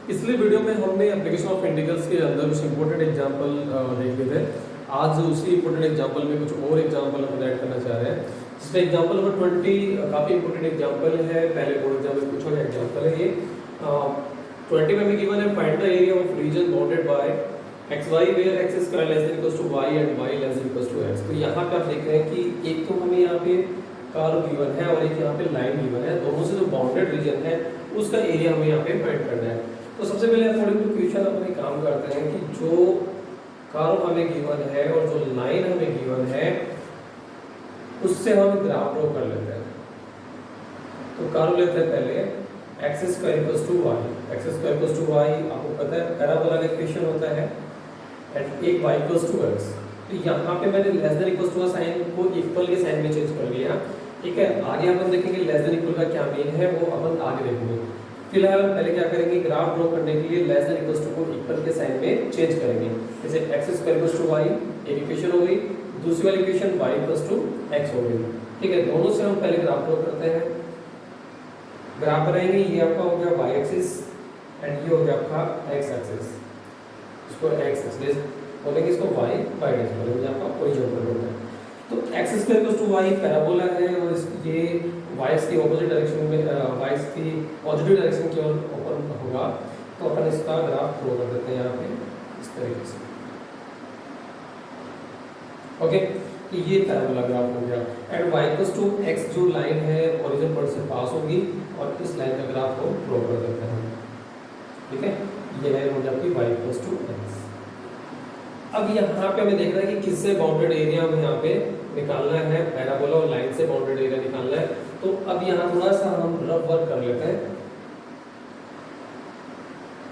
पिछले वीडियो में हमने एप्लीकेशन ऑफ इंटीग्रल्स के अंदर कुछ इंपॉर्टेंट एग्जांपल देख लिए थे। आज उसी इंपॉर्टेंट एग्जांपल में कुछ और एग्जांपल हम ऐड करना चाह रहे हैं, जिसका एग्जांपल नंबर 20 काफ़ी इंपॉर्टेंट एग्जांपल है। पहले बोर्ड एग्जाम में पूछा गया एग्जांपल है ये। 20 में हमें गिवन है find the area of region bounded by x y where x square less than equals to y and y less than equals to x. तो यहाँ पे आप देख रहे हैं कि एक तो हमें यहाँ पे कर्व गिवन है और एक यहाँ पे लाइन गिवन है, दोनों से जो बाउंडेड रीजन है उसका एरिया हमें यहाँ पे फाइंड करना है। तो सबसे पहले अकॉर्डिंग टू क्वेश्चन अपने काम करते हैं कि जो कर्व हमें गिवन है और जो लाइन हमें गिवन है उससे हम ग्राफ ड्रॉ कर लेते हैं। तो कर्व लेते हैं पहले x square equals to y, x square equals to y आपको पता है पैराबोला का इक्वेशन होता है एंड एक वाई इक्वल्स टू एक्स। तो यहाँ पे मैंने लेस देन इक्वल्स टू का साइन को इक्वल के साइन में चेंज कर लिया, ठीक है। आगे अपन देखेंगे लेस देन इक्वल का क्या मीन है, वो अपन आगे देखेंगे। फिलहाल पहले क्या करेंगे, ग्राफ ड्रॉ करने के लिए लेस देन इक्वल्स टू को इक्वल के साइन में चेंज करेंगे। जैसे x square equals to y एक इक्वेशन हो गई, दूसरी वाली equation y equals to x हो गई, ठीक है। दोनों से हम पहले ग्राफ ड्रॉ करते हैं। ग्राफ बनाएंगे, ये आपका हो गया वाई एक्सिस एंड ये हो गया आपका एक्स एक्सिस। इसको एक्स एक्सिस बोलेंगे, इसको वाई एक्सिस बोलेंगे, आपका ओरिजिनल होता है। तो x square equals to y parabola है और ये वाई की ऑपोजिट डायरेक्शन में वाई की पॉजिटिव डायरेक्शन की ओर ओपन होगा। तो अपन इसका ग्राफ ड्रॉ कर देते हैं यहाँ पे इस तरीके से, ओके। तो ये पैराबोला ग्राफ हो गया and y equals to x जो लाइन है ओरिजिन पॉइंट से पास होगी और इस लाइन का ग्राफ को ड्रॉ कर देते हैं, ठीक है। ये लाइन हो जाती है वाई इक्वल्स टू एक्स। अब यहाँ पे हमें देखना है कि किससे बाउंडेड एरिया हमें यहाँ पे निकालना है, पैराबोला और लाइन से बाउंडेड एरिया निकालना है। तो अब यहाँ थोड़ा सा हम रफ वर्क कर लेते हैं।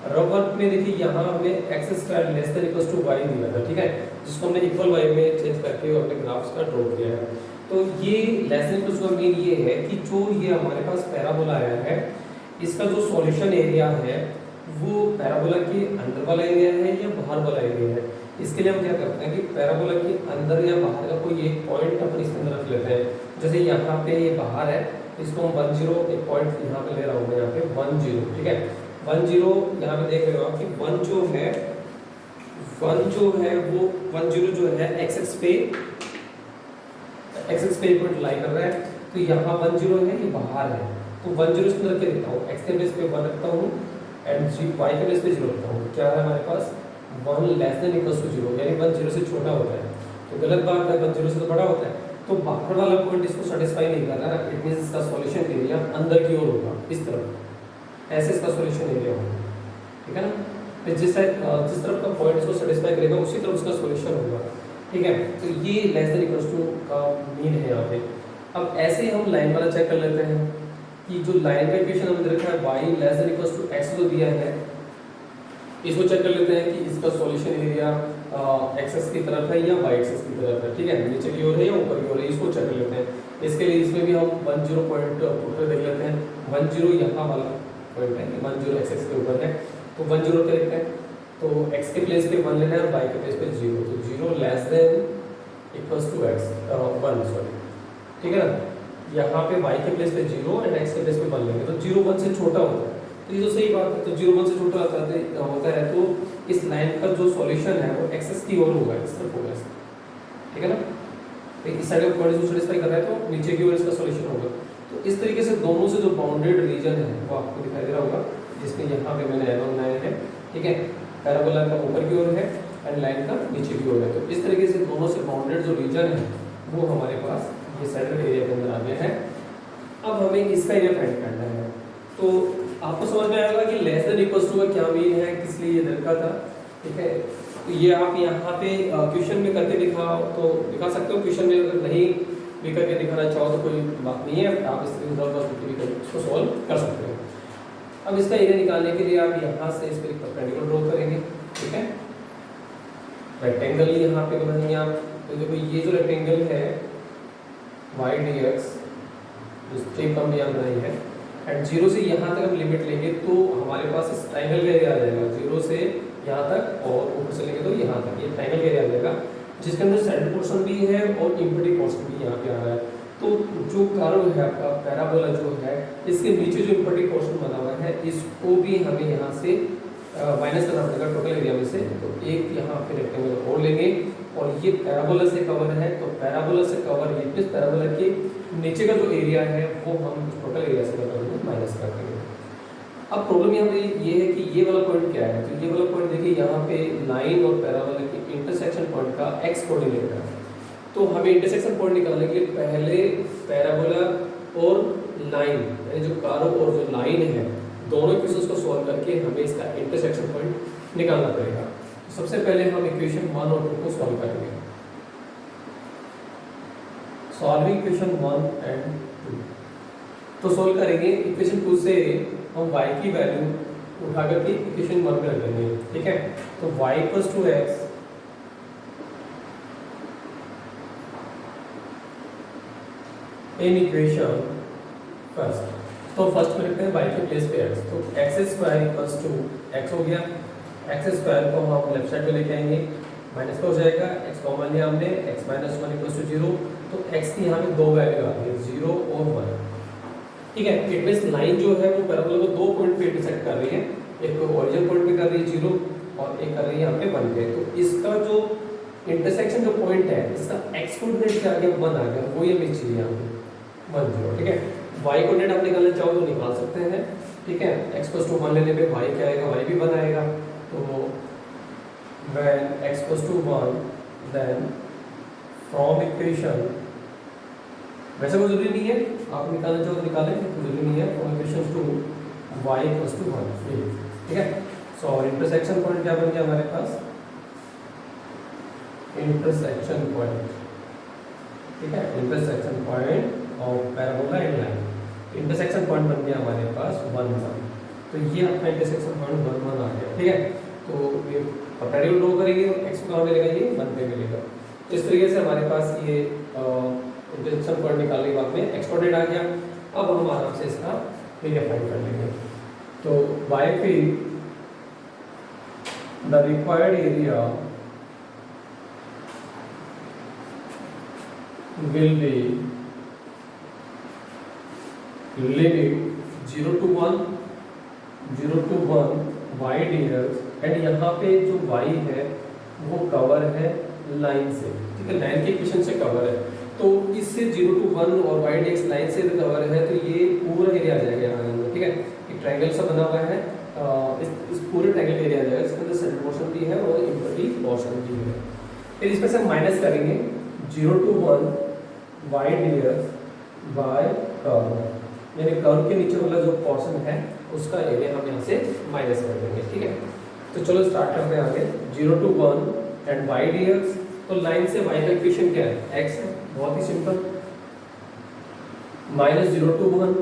रफ वर्क में देखिए यहाँ हमें x square less than equals to y दिया था, ठीक है, जिसको हमने इक्वल वाई में चेंज करके अपने ग्राफ्स का ड्रॉ किया है। तो ये less than equals to mean ये है कि जो ये हमारे पास पैराबोला आया है इसका जो सॉल्यूशन एरिया है वो पैराबोला के अंदर वाला एरिया है या बाहर वाला एरिया है। इसके लिए हम क्या करते हैं कि पैराबोला के अंदर या बाहर का कोई एक पॉइंट अपन इसके अंदर रख लेते हैं। जैसे यहाँ पे ये बाहर है, इसको हम 10 एक पॉइंट यहाँ पे ले रहा हूँ मैं, यहाँ पे 10, ठीक है। 10 यहाँ पे देख रहे हो आप कि 1 जो है वो 10 जो है एक्स एक्स पे पॉइंट लाई कर रहा है। तो यहाँ 10 है, ये बाहर है, तो 10 इसके अंदर क्या लिखता हूँ, एक्स के बेस पे 1 रखता हूँ एंड वाई के बेस पे 0 रखता हूँ। क्या है हमारे पास 1 लेस देन इक्वल्स टू 0, यानी 1 0 से छोटा होता है। तो गलत बात है, 1 0 से तो बड़ा होता है। तो बाहर वाला पॉइंट इसको सेटिस्फाई नहीं कर रहा है, इट मींस इसका सॉल्यूशन एरिया अंदर की ओर होगा, इस तरफ, ऐसे इसका सॉल्यूशन एरिया होगा, ठीक है ना। तो जिस तरफ का पॉइंट इसको सेटिस्फाई करेगा उसी तरफ उसका सॉल्यूशन होगा, ठीक है। तो ये लेस देन इक्वल्स टू का मीन है यहाँ पे। अब ऐसे ही हम लाइन वाला चेक कर लेते हैं कि जो लाइन का इक्वेशन हमने रखा है y less than equals to x जो दिया है, इसको चेक कर लेते हैं कि इसका सॉल्यूशन एरिया एक्सेस की तरफ है या वाई एक्सेस की तरफ है, ठीक है, नीचे की ओर है या ऊपर की ओर है, इसको चेक कर लेते हैं। इसके लिए इसमें भी हम 10 पॉइंट पुट कर देख लेते हैं। 10 यहाँ वाला पॉइंट है, 10 एक्सेस के ऊपर है, तो 10 क्या लिखते हैं, तो एक्स के प्लेस पे 1 लेना है और वाई के प्लेस पे 0, तो 0 less than equals to x 1, sorry, ठीक है ना। यहाँ पे वाई के प्लेस पे 0 एंड एक्स के प्लेस पे 1 लेंगे, तो 0 1 से छोटा होता है, तो ये तो सही बात है। तो 0 1 से छोटा होता है तो इस लाइन का जो सॉल्यूशन है वो एक्सेस की ओर होगा, इस तरफ होगा, ठीक है ना। तो इस साइड का पॉइंट जो सेटिस्फाई कर रहा है तो नीचे की ओर इसका सॉल्यूशन होगा। तो इस तरीके से दोनों से जो बाउंडेड रीजन है वो आपको दिखाई दे रहा होगा, जिसमें यहाँ पे मैंने एरो बनाया है, ठीक है। पैराबोला का ऊपर की ओर है एंड लाइन का नीचे की ओर है। तो इस तरीके से दोनों से बाउंडेड जो रीजन है वो हमारे पास ये सेंट्रल एरिया के अंदर आ गया है। अब हमें इसका एरिया फाइंड करना है। तो आपको समझ में आएगा कि लेस देन इक्वल्स टू का क्या मीन है, किस लिए ये रखा था, ठीक है। तो ये आप यहाँ पे क्वेश्चन में करके दिखाओ तो दिखा सकते हो, क्वेश्चन में अगर नहीं भी करके दिखाना चाहो तो कोई बात नहीं है, आप इस तरीके से इसको सॉल्व कर सकते हो। अब इसका एरिया निकालने के लिए आप यहाँ से इस पर एक परपेंडिकुलर ड्रॉ करेंगे, ठीक है। रेक्टेंगल यहाँ पे बनाएंगे आप, तो देखो ये जो रेक्टेंगल है वाई डी एक्स जो स्ट्रिप हमने यहाँ बनाई है एंड 0 से यहाँ तक हम लिमिट लेंगे तो हमारे पास इस ट्राइंगल का एरिया आ जाएगा 0 से यहाँ तक और ऊपर से लेंगे तो यहाँ तक, ये ट्राइंगल का एरिया आ जाएगा, जिसके अंदर सेंटर पोर्शन भी है और इम्पीडिंग पोर्शन भी यहाँ पे आ रहा है। तो जो कर्व है आपका पैराबोला जो है, इसके नीचे जो इम्पर्टिंग पोर्शन बना हुआ है, इसको भी हमें यहाँ से माइनस करना पड़ेगा टोटल एरिया में से। तो एक यहाँ पे रेक्टेंगल और लेंगे, और ये पैराबोला से कवर है, तो पैराबोला से कवर ये प्लस पैराबोला के नीचे का जो एरिया है वो हम टोटल एरिया से करेंगे माइनस कर देंगे। अब प्रॉब्लम यहाँ पे ये है कि ये वाला पॉइंट क्या है, तो ये वाला पॉइंट देखिए यहाँ पे लाइन और पैराबोला के इंटरसेक्शन पॉइंट का एक्स कोऑर्डिनेट है। तो हमें इंटरसेक्शन पॉइंट निकालने के लिए पहले पैराबोला और लाइन, यानी जो कर्व और जो लाइन है, दोनों इक्वेशंस को सॉल्व करके हमें इसका इंटरसेक्शन पॉइंट निकालना पड़ेगा। सबसे पहले हम इक्वेशन 1 और 2 को सॉल्व करेंगे। सॉल्विंग इक्वेशन 1 एंड 2, तो सॉल्व करेंगे इक्वेशन 2 से हम y की वैल्यू उठा करके इक्वेशन 1 में रख देंगे, ठीक है। तो y = x in equation first, तो फर्स्ट में रखते हैं y के प्लेस पे x, तो x² = x हो गया। x² को हम लेफ्ट साइड में लेके आएंगे, माइनस का हो जाएगा, x कॉमन लिया हमने, x - 1 = 0, तो x की यहाँ पे दो वैल्यू आ गई, 0 और 1, ठीक है। इट मींस लाइन जो है वो पैराबोला को दो पॉइंट पे इंटरसेक्ट कर रही है, एक तो ओरिजिन पॉइंट पे कर रही है 0 और एक कर रही है यहाँ पे 1 पे। तो इसका जो इंटरसेक्शन जो पॉइंट है, इसका x कोऑर्डिनेट क्या आ गया, 1 आ गया, वो ये मिल चाहिए यहाँ पे 1 0, ठीक है। y कोऑर्डिनेट आप निकालना चाहो तो निकाल सकते हैं, ठीक है। x = 1 लेने पे y क्या आएगा, y भी 1 आएगा। तो when x = 1 then from equation, वैसे कोई जरूरी नहीं है, आप निकालना चाहो तो निकालें, जरूरी नहीं है। from equation to y = 1, ठीक है। सो इंटरसेक्शन पॉइंट क्या बन गया हमारे पास, इंटरसेक्शन पॉइंट, ठीक है, intersection point of parabola and line, intersection point बन गया हमारे पास 1 1। तो ये आपका इंटरसेक्शन पॉइंट 1 1 आ गया, ठीक है। तो ये परपेंडिकुलर ड्रॉ करेंगे, x को कहाँ मिलेगा, ये 1 पे मिलेगा। तो इस तरीके से हमारे पास ये इंटरसेक्शन पॉइंट निकालने के बाद में x कोऑर्डिनेट आ गया। अब हम आराम से इसका एरिया फाइंड कर लेंगे। तो y पे the required area will be limit 0 to 1 y dx, and यहाँ पे जो y है वो कवर है लाइन से, ठीक है, लाइन के इक्वेशन से कवर है। तो इससे 0 to 1 और y dx लाइन से कवर है, तो ये पूरा एरिया आ जाएगा यहाँ, ठीक है। एक ट्रायंगल सा बना हुआ है, इस पूरे ट्रायंगल एरिया आ जाएगा, इसके अंदर सेंटर पोर्शन भी है और इम्पटी पोर्शन भी है। फिर इसमें से हम माइनस करेंगे 0 to 1 y dx bye curve, यानी कर्व के नीचे वाला जो पोर्शन है उसका एरिया हम यहाँ से माइनस कर देंगे, ठीक है। तो चलो स्टार्ट करते हैं आगे। 0 to 1 एंड y dx, तो लाइन से y का इक्वेशन क्या है, x है, बहुत ही सिंपल। -0 to 1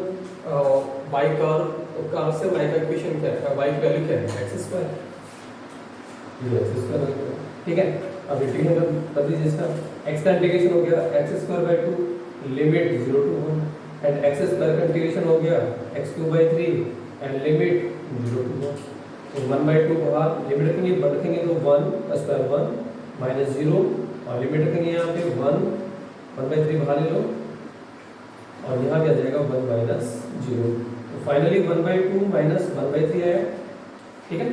y कर्व, तो कर्व से y का इक्वेशन क्या है, y की वैल्यू क्या है, x², ये x², ठीक है। अब इंटीग्रेशन कर दीजिए इसका, x का इंटीग्रेशन हो गया x²/2 limit 0 to 1 and x² का इंटीग्रेशन हो गया x³ एंड लिमिट 0 to 1। तो 1/2 बाहर लिमिट रखेंगे, 1 रखेंगे तो 1 का स्क्वायर 1 -0 और लिमिट रखेंगे यहाँ पे 1/3 बाहर ले लो और यहाँ भी आ जाएगा 1 - 0। तो फाइनली 1/2 - 1/3 आया, ठीक है।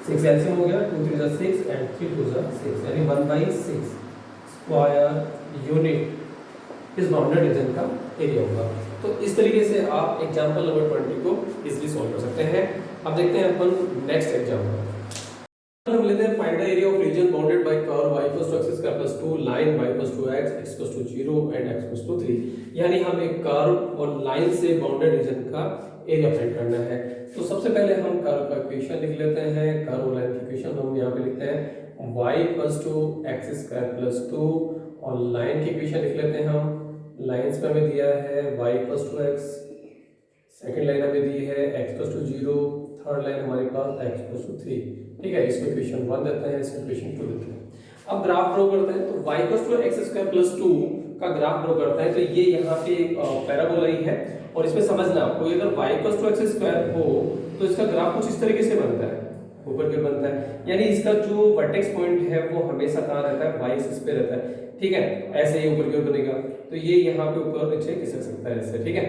6 एलसीएम हो गया, 2 3 = 6 एंड 3 2 = 6, यानी 1/6 स्क्वायर यूनिट इस बाउंडेड रीजन का एरिया होगा। तो इस तरीके से आप एग्जांपल नंबर 20 को इजीली सॉल्व कर सकते हैं। अब देखते हैं अपन नेक्स्ट एग्जांपल। हम लेते हैं find the area of region bounded bye curve y = x² + 2, line y = x, x = 0 and x = 3। यानी हम एक कर्व और लाइन से बाउंडेड रीजन का एरिया फाइंड करना है। तो सबसे पहले हम कर्व का इक्वेशन लिख लेते हैं। कर्व और लाइन की इक्वेशन हम यहाँ पे लिखते हैं y = x² + 2 और लाइन की इक्वेशन लिख लेते हैं हम। लाइंस में हमें दिया है y = x, सेकंड लाइन हमें दी है x = 0, थर्ड लाइन हमारे पास x = 3, ठीक है। इसमें इक्वेशन 1 देते हैं, इसमें इक्वेशन 2 देते हैं। अब ग्राफ ड्रॉ करते हैं। तो y = x² + 2 का ग्राफ ड्रॉ करते हैं। तो ये यहाँ पे पैराबोला ही है और इसमें समझना कोई अगर y = x² हो तो इसका ग्राफ कुछ इस तरीके से बनता है, ऊपर की बनता है, यानी इसका जो वर्टेक्स पॉइंट है वो हमेशा कहाँ रहता है, y एक्सिस पे रहता है, ठीक है। ऐसे ही ऊपर की ओर बनेगा। तो ये यहाँ पे ऊपर और नीचे खिसक सकता है ऐसे, ठीक है।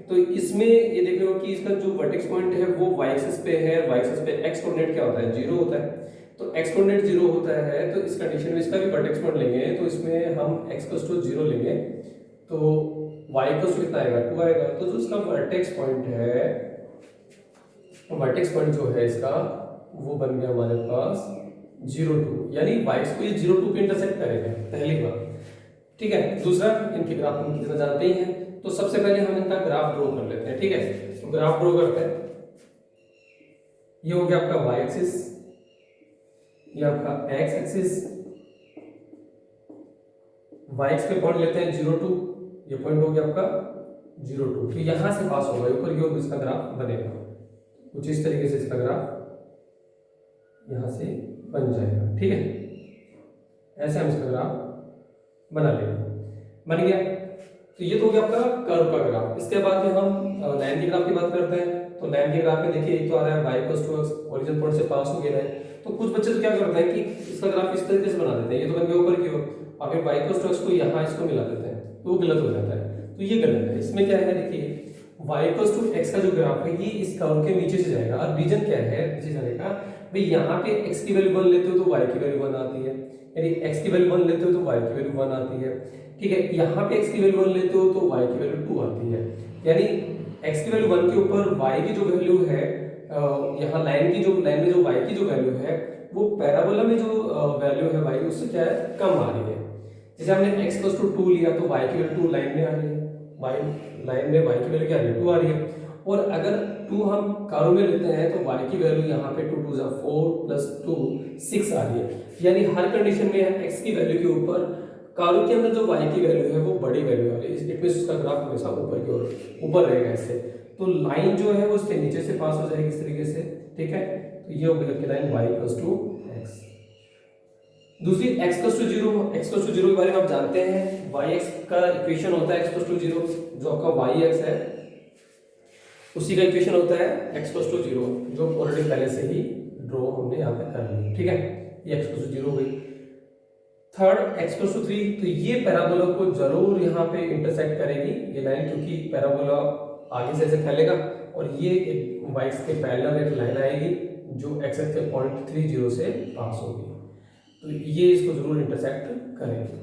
तो इसमें ये देख रहे हो कि इसका जो वर्टेक्स पॉइंट है वो वाई एक्सिस पे है, वाई एक्सिस पे एक्स कोऑर्डिनेट क्या होता है, 0 होता है। तो एक्स कोऑर्डिनेट 0 होता है, तो इस कंडीशन में इसका भी वर्टेक्स पॉइंट लेंगे, तो इसमें हम एक्स इक्वल्स टू 0 लेंगे, तो वाई इक्वल्स टू कितना आएगा, 2 आएगा। तो जो इसका वर्टेक्स पॉइंट है, वर्टेक्स पॉइंट जो है इसका वो बन गया हमारे पास 0 2, यानी वाई को ये 0 2 पे इंटरसेक्ट करेगा, पहली बात, ठीक है। दूसरा, इनके ग्राफ हम कितना जानते ही हैं, तो सबसे पहले हम इनका ग्राफ ड्रॉ कर लेते हैं, ठीक है। तो ग्राफ ड्रॉ करते हैं, ये हो गया आपका वाई एक्सिस, ये आपका एक्स एक्सिस, वाई एक्स पे पॉइंट लेते हैं 0 2, ये पॉइंट हो गया आपका 0 2, तो यहां से पास होगा ऊपर की ओर इसका ग्राफ बनेगा, कुछ इस तरीके से इसका ग्राफ यहां से बन जाएगा, ठीक है। ऐसे हम इसका ग्राफ बना लेंगे, बन गया। तो ये तो हो गया आपका कर्व का ग्राफ। इसके बाद में हम लाइन के ग्राफ की बात करते हैं। तो लाइन के ग्राफ में देखिए, एक तो आ रहा है y equals to x, origin point से पास हो गया है। तो कुछ बच्चे तो क्या करते हैं कि इसका ग्राफ इस तरीके से बना देते हैं, ये तो बन गया ऊपर की ओर, और फिर y इक्वल्स टू x को यहाँ इसको मिला देते हैं, तो वो गलत हो जाता है। तो ये गलत है। इसमें क्या है, देखिए y इक्वल्स टू x का जो ग्राफ है ये इस कर्व के नीचे से जाएगा, और रीजन क्या है नीचे जाने का, भाई यहाँ पे x की वैल्यू 1 लेते हो तो y की वैल्यू 1 आती है, यानी x की वैल्यू 1 लेते हो तो y की वैल्यू 1 आती है, ठीक है। यहाँ पे x की वैल्यू 1 लेते हो तो y की वैल्यू 2 आती है, यानी x की वैल्यू 1 के ऊपर y की जो वैल्यू है, यहाँ लाइन में जो y की जो वैल्यू है वो पैराबोला में जो वैल्यू है y उससे क्या है, कम आ रही है। जैसे हमने x 2 लिया तो y की वैल्यू 2 लाइन में आ रही है, लाइन में y की वैल्यू क्या आ रही है, 2 आ रही है। और अगर 2 हम कर्व में लेते हैं तो y की वैल्यू यहाँ पे 2 2 4 प्लस 2 6 आ रही है, यानी हर कंडीशन में x की वैल्यू के ऊपर कर्व के अंदर जो y की वैल्यू है वो बड़ी वैल्यू आ रही है, इट मींस उसका ग्राफ हमेशा ऊपर की ओर ऊपर रहेगा ऐसे। तो लाइन जो है वो इसके नीचे से पास हो जाएगी इस तरीके से, ठीक है। तो ये हो गई आपकी line y equals to x। दूसरी x equals to 0, x equals to 0 के बारे में आप जानते हैं, yx का इक्वेशन होता है x इक्वल्स टू 0, जो आपका yx है उसी का इक्वेशन होता है x इक्वल्स टू 0, जो ऑलरेडी पहले से ही ड्रॉ हमने यहाँ पे कर ली, ठीक है। ये x इक्वल्स टू 0 हो गई। थर्ड, x इक्वल्स टू 3, तो ये पैराबोला को जरूर यहाँ पे इंटरसेक्ट करेगी ये लाइन, क्योंकि पैराबोला आगे से ऐसे फैलेगा और ये एक y के पैरेलल एक लाइन आएगी जो x के पॉइंट 30 से पास होगी, तो ये इसको जरूर इंटरसेक्ट करेगी।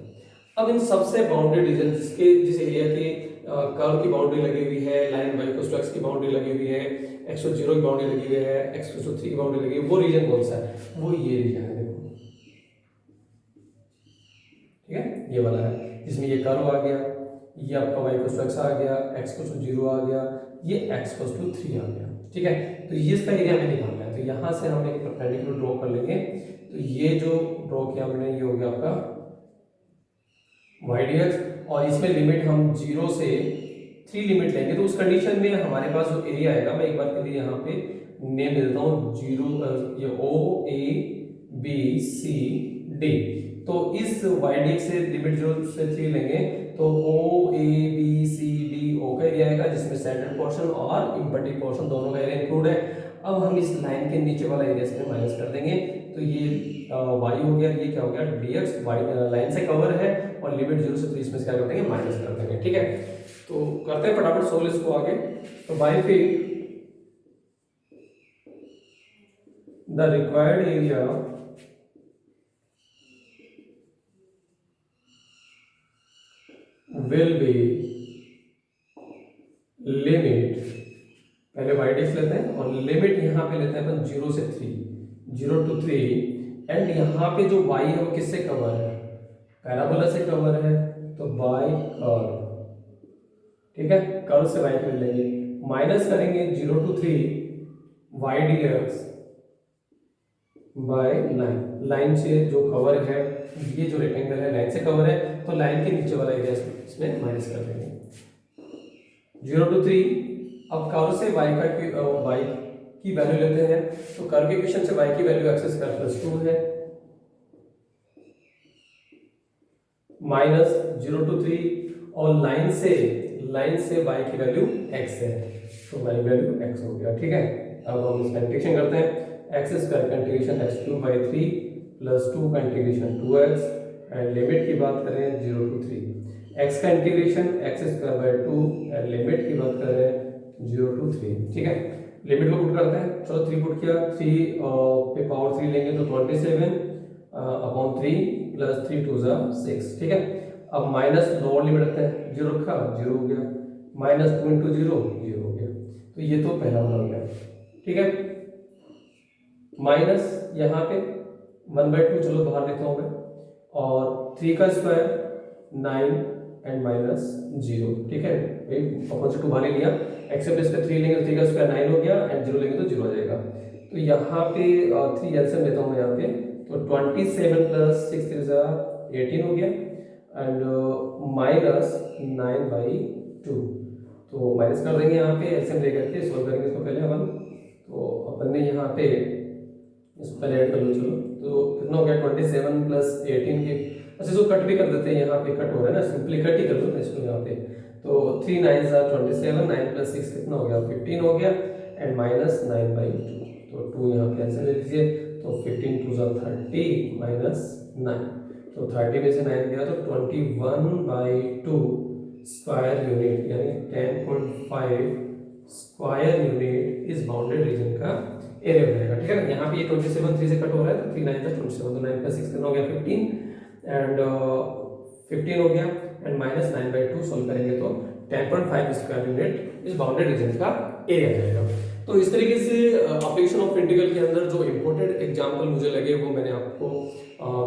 अब इन सबसे बाउंडेड रीजन जिस एरिया के कर्व की बाउंड्री लगी हुई है, line y equals to x की बाउंड्री लगी हुई है, x इक्वल्स टू 0 की बाउंड्री लगी हुई है, x इक्वल्स टू 3 की बाउंड्री लगी हुई है, वो रीजन कौन सा है, वो ये रीजन है, देखो, ठीक है, ये वाला है जिसमें ये कर्व आ गया, ये आपका y इक्वल्स टू x आ गया, x इक्वल्स टू 0 आ गया, ये x इक्वल्स टू 3 आ गया, ठीक है। तो ये इसका एरिया हमें निकालना है, तो यहाँ से हम एक परपेंडिकुलर ड्रॉ कर लेंगे। तो ये जो ड्रॉ किया हमने ये हो गया आपका y dx, और इसमें लिमिट हम 0 से 3 लिमिट लेंगे, तो उस कंडीशन में हमारे पास जो एरिया आएगा, मैं एक बार के लिए यहाँ पे नेम दे देता हूँ 0, ये O A B C D। तो इस y dx से लिमिट 0 से 3 लेंगे तो O A B C D O का एरिया आएगा, जिसमें सेंट्रल पोर्शन और इम्पल्टिव पोर्शन दोनों का एरिया इंक्लूड है। अब हम इस लाइन के नीचे वाला एरिया इसमें माइनस कर देंगे, तो ये y हो गया, ये क्या हो गया dx, y लाइन से कवर है और लिमिट 0 से 3 इसमें से क्या कर देंगे, माइनस कर देंगे, ठीक है। तो करते हैं फटाफट सोल्व इसको आगे। तो बाय फिर the required area will be limit, पहले y dx लेते हैं और लिमिट यहाँ पे लेते हैं अपन 0 से 3, 0 to 3, एंड यहाँ पे जो y है वो किससे कवर है, पैराबोला से कवर है, तो बाय कर्व, ठीक है, कर्व से y को लेंगे, माइनस करेंगे 0 to 3 y dx by line से जो कवर है, ये जो रेक्टेंगल है लाइन से कवर है, तो लाइन के नीचे वाला एरिया इसमें माइनस कर देंगे 0 to 3। अब कर्व से y की वैल्यू लेते हैं, तो कर्व के इक्वेशन से y की वैल्यू x स्क्वायर प्लस 2 है, माइनस 0 to 3, और लाइन से y की वैल्यू x है, तो y वैल्यू x हो गया, ठीक है। अब हम इसका इंटीग्रेशन करते हैं, x स्क्वायर का इंटीग्रेशन x³ 3 प्लस 2 का इंटीग्रेशन 2x, एंड लिमिट की बात करें 0 to 3, एक्स का integration x square by 2 and limit की बात कर रहे हैं 0 to 3। ठीक है, लिमिट को पुट करते हैं। चलो 3 पुट किया, 3 पे पावर 3 लेंगे तो 27 अपॉन 3 प्लस 3 2 6। ठीक है, अब माइनस लोअर लिमिट रखते हैं, 0 रखा 0 हो गया, माइनस 2 इंटू 0 0 हो गया। तो ये तो पहला वाला हो गया। ठीक है, माइनस यहाँ पे 1/2 चलो बाहर लेता हूँ मैं, और 3 का स्क्वायर 9 एंड माइनस 0। ठीक है, अपोजिट बाहर ले लिया, एक्स के प्लेस पे 3 लेंगे तो 3 का स्क्वायर 9 हो गया एंड 0 लेंगे तो 0 आ जाएगा। तो यहाँ पे 3 एलसीएम लेता हूँ यहाँ पे, तो 27 प्लस 6 3 18 हो गया एंड माइनस 9/2। तो माइनस कर देंगे यहाँ पे, एलसीएम लेकर के सॉल्व करेंगे इसको पहले अपन। तो अपन ने यहाँ पे इसको पहले ऐड कर लो। चलो तो कितना हो गया 27 प्लस 18 के, अच्छा इसको कट भी कर देते हैं, यहाँ पे कट हो रहा है ना, सिंपली कट ही कर लो इसको यहाँ पे। तो 3 9 27, 9 प्लस 6 कितना हो गया 15 हो गया एंड माइनस 9/2। तो 2 यहाँ पे आंसर ले लीजिए, तो 15 2 30 माइनस 9। तो 30 में से 9 गया तो 21/2 स्क्वायर यूनिट यानी 10.5 स्क्वायर यूनिट इस बाउंडेड रीजन का एरिया हो जाएगा। ठीक है ना, यहाँ पे ये 27 3 से कट हो रहा है तो 3 9 27, तो 9 प्लस 6 कितना हो गया 15 एंड 15 हो गया एंड माइनस 9/2 सॉल्व करेंगे तो 10.5 स्क्वायर यूनिट इस बाउंडेड रीजन का एरिया जाएगा। तो इस तरीके से एप्लीकेशन ऑफ इंटीग्रल के अंदर जो इंपॉर्टेंट एग्जांपल मुझे लगे वो मैंने आपको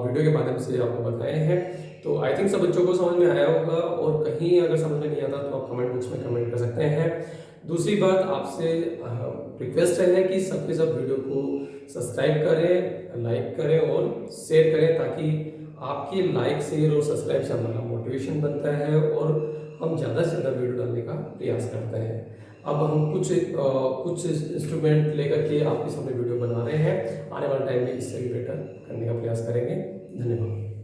वीडियो के माध्यम से आपको बताए हैं। तो आई थिंक सब बच्चों को समझ में आया होगा, और कहीं अगर समझ में नहीं आता तो आप कमेंट बॉक्स में कमेंट कर सकते हैं। दूसरी बात आपसे रिक्वेस्ट है कि सब के सब वीडियो को सब्सक्राइब करें, लाइक करें और शेयर करें, ताकि आपकी लाइक शेयर और सब्सक्राइब से हमारा मोटिवेशन बनता है और हम ज़्यादा से ज़्यादा वीडियो डालने का प्रयास करते हैं। अब हम कुछ इंस्ट्रूमेंट लेकर के आपके सामने वीडियो बना रहे हैं, आने वाले टाइम में इससे भी बेटर करने का प्रयास करेंगे। धन्यवाद।